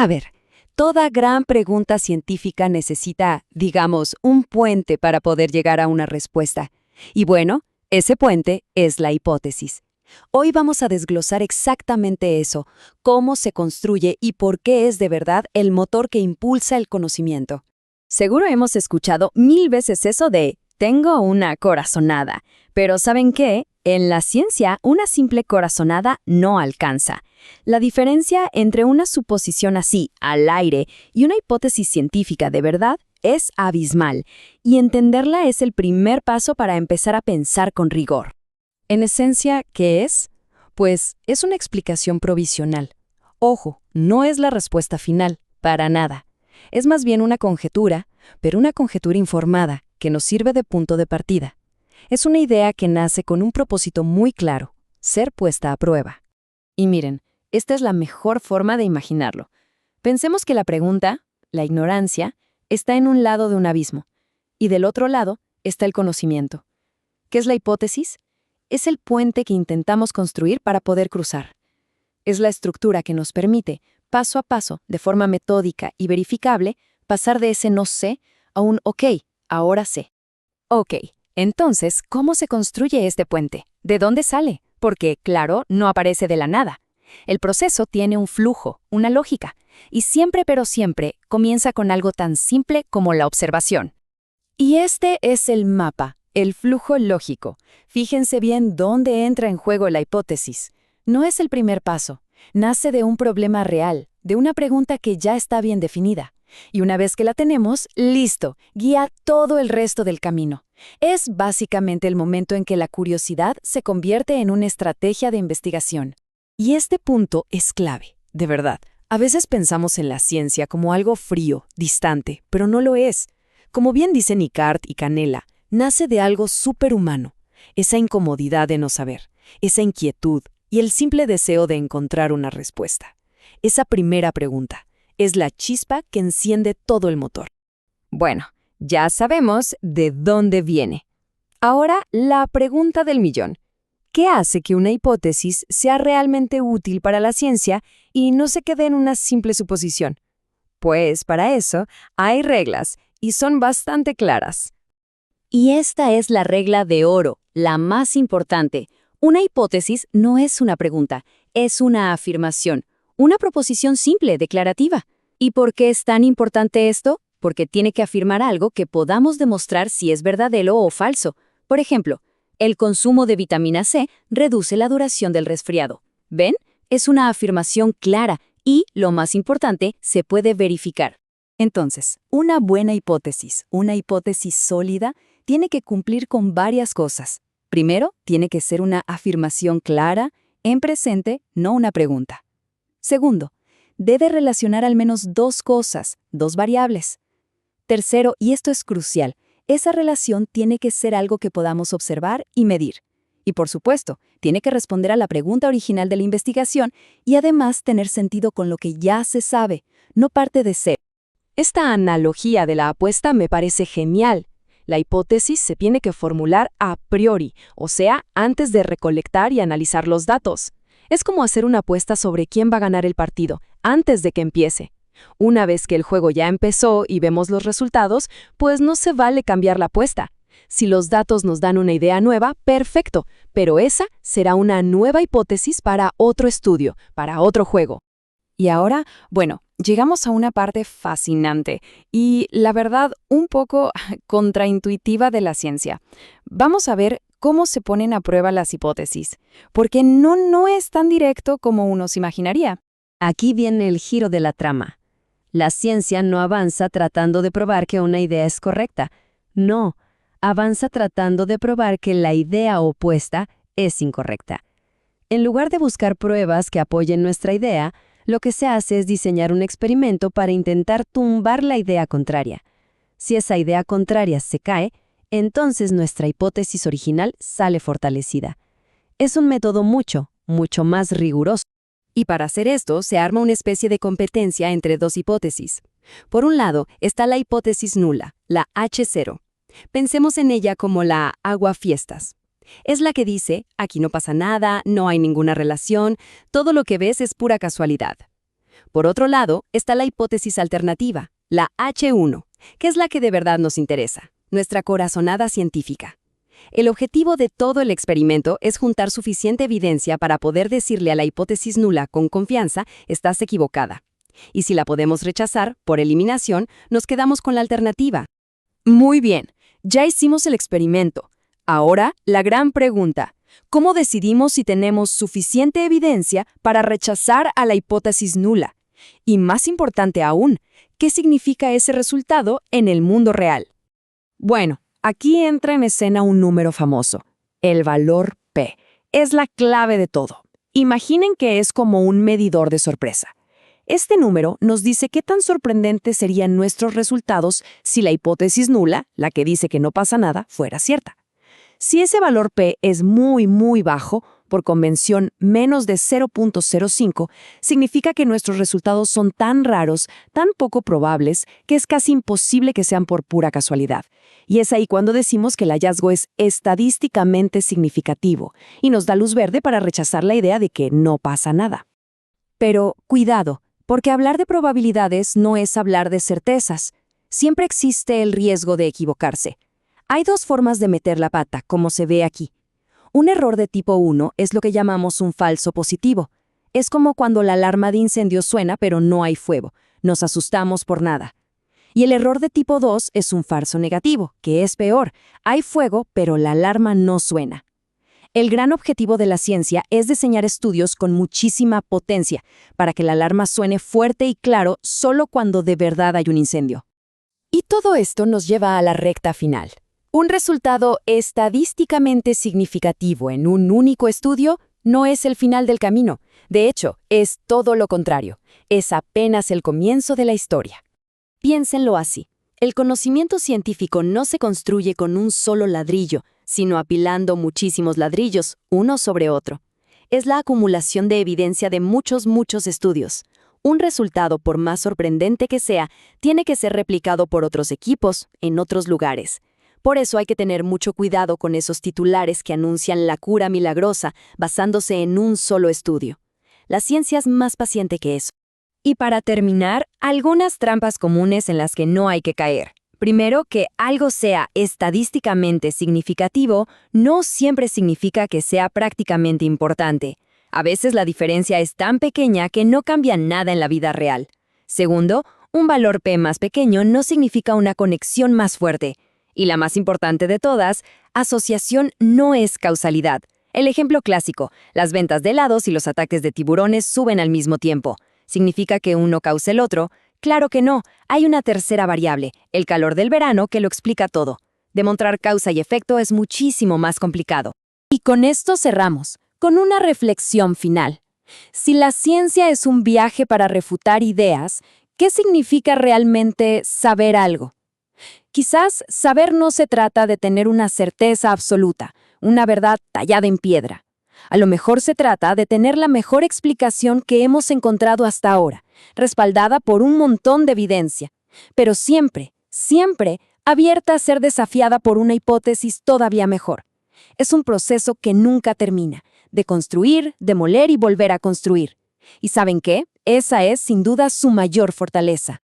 A ver, toda gran pregunta científica necesita, digamos, un puente para poder llegar a una respuesta. Y bueno, ese puente es la hipótesis. Hoy vamos a desglosar exactamente eso, cómo se construye y por qué es de verdad el motor que impulsa el conocimiento. Seguro hemos escuchado 1000 veces eso de «tengo una corazonada», pero ¿saben qué? En la ciencia, una simple corazonada no alcanza. La diferencia entre una suposición así, al aire, y una hipótesis científica de verdad es abismal, y entenderla es el primer paso para empezar a pensar con rigor. En esencia, ¿qué es? Pues es una explicación provisional. Ojo, no es la respuesta final, para nada. Es más bien una conjetura, pero una conjetura informada, que nos sirve de punto de partida. Es una idea que nace con un propósito muy claro, ser puesta a prueba. Y miren, esta es la mejor forma de imaginarlo. Pensemos que la pregunta, la ignorancia, está en un lado de un abismo, y del otro lado está el conocimiento. ¿Qué es la hipótesis? Es el puente que intentamos construir para poder cruzar. Es la estructura que nos permite, paso a paso, de forma metódica y verificable, pasar de ese no sé a un ok, ahora sé. Ok, entonces, ¿cómo se construye este puente? ¿De dónde sale? Porque, claro, no aparece de la nada. El proceso tiene un flujo, una lógica, y siempre pero siempre comienza con algo tan simple como la observación. Y este es el mapa, el flujo lógico. Fíjense bien dónde entra en juego la hipótesis. No es el primer paso. Nace de un problema real, de una pregunta que ya está bien definida. Y una vez que la tenemos, listo, guía todo el resto del camino. Es básicamente el momento en que la curiosidad se convierte en una estrategia de investigación. Y este punto es clave, de verdad. A veces pensamos en la ciencia como algo frío, distante, pero no lo es. Como bien dicen Icart y Canella, nace de algo superhumano. Esa incomodidad de no saber, esa inquietud y el simple deseo de encontrar una respuesta. Esa primera pregunta es la chispa que enciende todo el motor. Bueno, ya sabemos de dónde viene. Ahora, la pregunta del millón. ¿Qué hace que una hipótesis sea realmente útil para la ciencia y no se quede en una simple suposición? Pues para eso hay reglas y son bastante claras. Y esta es la regla de oro, la más importante. Una hipótesis no es una pregunta, es una afirmación, una proposición simple, declarativa. ¿Y por qué es tan importante esto? Porque tiene que afirmar algo que podamos demostrar si es verdadero o falso. Por ejemplo, el consumo de vitamina C reduce la duración del resfriado. ¿Ven? Es una afirmación clara y, lo más importante, se puede verificar. Entonces, una buena hipótesis, una hipótesis sólida, tiene que cumplir con varias cosas. Primero, tiene que ser una afirmación clara, en presente, no una pregunta. Segundo, debe relacionar al menos dos cosas, dos variables. Tercero, y esto es crucial, esa relación tiene que ser algo que podamos observar y medir. Y por supuesto, tiene que responder a la pregunta original de la investigación y además tener sentido con lo que ya se sabe, no parte de cero. Esta analogía de la apuesta me parece genial. La hipótesis se tiene que formular a priori, o sea, antes de recolectar y analizar los datos. Es como hacer una apuesta sobre quién va a ganar el partido, antes de que empiece. Una vez que el juego ya empezó y vemos los resultados, pues no se vale cambiar la apuesta. Si los datos nos dan una idea nueva, perfecto, pero esa será una nueva hipótesis para otro estudio, para otro juego. Y ahora, bueno, llegamos a una parte fascinante y, la verdad, un poco contraintuitiva de la ciencia. Vamos a ver cómo se ponen a prueba las hipótesis, porque no es tan directo como uno se imaginaría. Aquí viene el giro de la trama. La ciencia no avanza tratando de probar que una idea es correcta. No, avanza tratando de probar que la idea opuesta es incorrecta. En lugar de buscar pruebas que apoyen nuestra idea, lo que se hace es diseñar un experimento para intentar tumbar la idea contraria. Si esa idea contraria se cae, entonces nuestra hipótesis original sale fortalecida. Es un método mucho más riguroso. Y para hacer esto, se arma una especie de competencia entre dos hipótesis. Por un lado, está la hipótesis nula, la H0. Pensemos en ella como la aguafiestas. Es la que dice, aquí no pasa nada, no hay ninguna relación, todo lo que ves es pura casualidad. Por otro lado, está la hipótesis alternativa, la H1, que es la que de verdad nos interesa, nuestra corazonada científica. El objetivo de todo el experimento es juntar suficiente evidencia para poder decirle a la hipótesis nula con confianza, estás equivocada. Y si la podemos rechazar, por eliminación, nos quedamos con la alternativa. Muy bien, ya hicimos el experimento. Ahora, la gran pregunta. ¿Cómo decidimos si tenemos suficiente evidencia para rechazar a la hipótesis nula? Y más importante aún, ¿qué significa ese resultado en el mundo real? Bueno, aquí entra en escena un número famoso, el valor P. Es la clave de todo. Imaginen que es como un medidor de sorpresa. Este número nos dice qué tan sorprendentes serían nuestros resultados si la hipótesis nula, la que dice que no pasa nada, fuera cierta. Si ese valor P es muy, muy bajo, por convención menos de 0.05, significa que nuestros resultados son tan raros, tan poco probables, que es casi imposible que sean por pura casualidad. Y es ahí cuando decimos que el hallazgo es estadísticamente significativo y nos da luz verde para rechazar la idea de que no pasa nada. Pero cuidado, porque hablar de probabilidades no es hablar de certezas. Siempre existe el riesgo de equivocarse. Hay dos formas de meter la pata, como se ve aquí. Un error de tipo 1 es lo que llamamos un falso positivo. Es como cuando la alarma de incendio suena pero no hay fuego. Nos asustamos por nada. Y el error de tipo 2 es un falso negativo, que es peor. Hay fuego, pero la alarma no suena. El gran objetivo de la ciencia es diseñar estudios con muchísima potencia para que la alarma suene fuerte y claro solo cuando de verdad hay un incendio. Y todo esto nos lleva a la recta final. Un resultado estadísticamente significativo en un único estudio no es el final del camino. De hecho, es todo lo contrario. Es apenas el comienzo de la historia. Piénsenlo así. El conocimiento científico no se construye con un solo ladrillo, sino apilando muchísimos ladrillos, uno sobre otro. Es la acumulación de evidencia de muchos estudios. Un resultado, por más sorprendente que sea, tiene que ser replicado por otros equipos, en otros lugares. Por eso hay que tener mucho cuidado con esos titulares que anuncian la cura milagrosa basándose en un solo estudio. La ciencia es más paciente que eso. Y para terminar, algunas trampas comunes en las que no hay que caer. Primero, que algo sea estadísticamente significativo no siempre significa que sea prácticamente importante. A veces la diferencia es tan pequeña que no cambia nada en la vida real. Segundo, un valor P más pequeño no significa una conexión más fuerte. Y la más importante de todas, asociación no es causalidad. El ejemplo clásico, las ventas de helados y los ataques de tiburones suben al mismo tiempo. ¿Significa que uno causa el otro? Claro que no, hay una tercera variable, el calor del verano, que lo explica todo. Demostrar causa y efecto es muchísimo más complicado. Y con esto cerramos, con una reflexión final. Si la ciencia es un viaje para refutar ideas, ¿qué significa realmente saber algo? Quizás saber no se trata de tener una certeza absoluta, una verdad tallada en piedra. A lo mejor se trata de tener la mejor explicación que hemos encontrado hasta ahora, respaldada por un montón de evidencia, pero siempre abierta a ser desafiada por una hipótesis todavía mejor. Es un proceso que nunca termina, de construir, demoler y volver a construir. ¿Y saben qué? Esa es, sin duda, su mayor fortaleza.